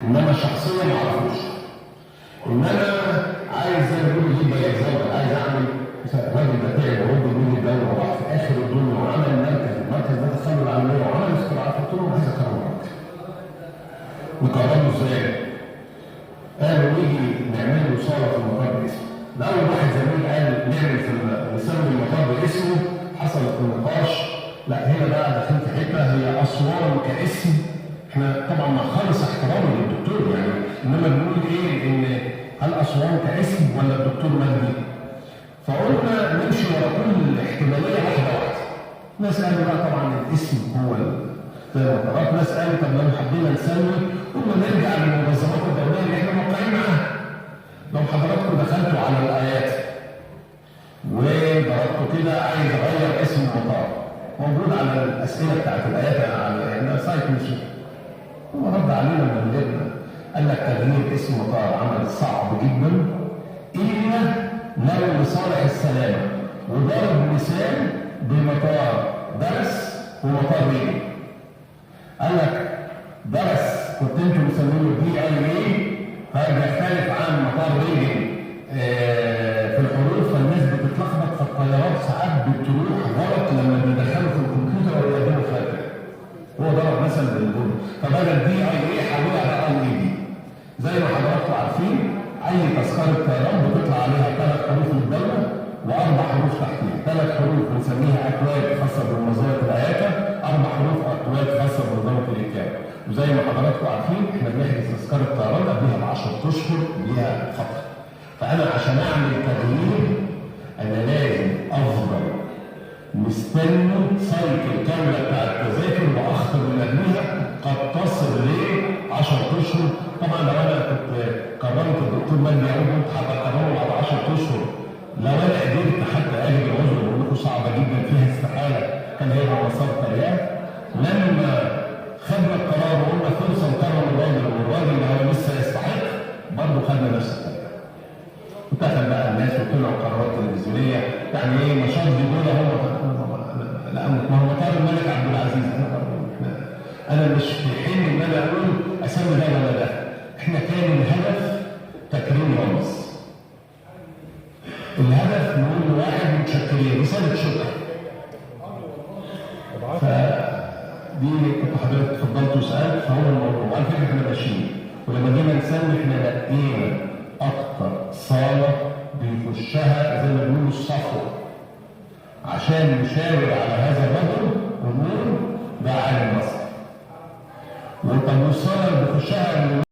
انما الشخصيه ما اعرفوش. انما عايز زي ما بيقولوا يجيب بيزاوي، عايز اعمل الراجل ده تعب ورد مني الدوله وراح في اخر الدنيا وعمل مركز، المركز ده تخلى العالميه وعمل اختراعات، قلت لهم عايز اكرمه. نكرمه ازاي؟ قالوا نيجي نعمل له صاله في المطار باسمه. اول واحد زميل قال نعمل نسمي المطار باسمه، حصل نقاش، لا هنا بقى داخلين في حته هي اسوان كاسم. احنا طبعا مع خالص احترامي للدكتور يعني، انما بنقول ايه ان هل اسوان كاسم ولا الدكتور مجدي؟ فقلنا نمشي ورا كل احتماليه واحده واحده. ناس قالوا لا طبعا الاسم هو زي المطارات، ناس قالوا طب لو حبينا نسمي قلنا نرجع للمنظمات الدوليه اللي احنا موقعين معاها. لو حضراتكم دخلتوا على الايات وضربتوا كده عايز اغير اسم المطار، موجود على الاسئله بتاعت الايات على سايت مش هو رد علينا من جبنا، قال لك تغيير اسم مطار عمل صعب جدا الا لو لصالح السلامه، وضرب مثال بمطار درس ومطار ريجن. قال لك درس كنت انتوا مسمينه DIA فبيختلف عن مطار ريجن في الحروف، فالناس بتتلخبط في الطيارات ساعات بتروح غلط لما بيدخلوا في الكمبيوتر ويقدموا فرق. هو ضرب مثل بالجمله، فبدل DIA حولها على IAD. زي ما حضراتكم عارفين اي تذكره طيران بتطلع عليها 3 حروف للدوله و4 حروف تحتيها، 3 حروف بنسميها اكواد خاصه بمنظمه الاياتا، 4 حروف اكواد خاصه بمنظمه الايكاب. وزي ما حضراتكم عارفين احنا بنحجز تذكره طيران قبلها ب 10 اشهر ليها فتره. فانا عشان اعمل تغيير انا لازم افضل مستني سايكل كامله بتاع التذاكر واخطر من قبلها قد تصل ل 10 اشهر. طبعا لو انا كنت قررت الدكتور مجدي يقول كنت هبقرره بعد 10 اشهر، لو انا قدرت حتى اجد العذر بقول لكم صعبه جدا فيها استحاله كان هيبقى مسار تريان. لما خدنا القرار وقلنا فرصه نكرم الراجل والراجل اللي هو لسه يستحق، برضه خدنا نفس الطريقه. ودخل بقى الناس وطلعوا قرارات تلفزيونيه يعني ايه نشاط دول هو لا ما هو مطار الملك عبد العزيز. انا مش في حين ان انا اقول اسمي ده ولا ده، احنا كان الهدف تكريم رمز. الهدف نقول لواحد متشكرين رساله شكر. فدي كنت حضرتك اتفضلت وسالت فهو الموضوع، وعلى فكره احنا ماشيين ولما جينا نسمي احنا لقينا اكتر صاله بيخشها زي ما بيقولوا الصفوه عشان نشاور على هذا الرجل ونقول ده عالم مصر. وطب والصاله اللي بيخشها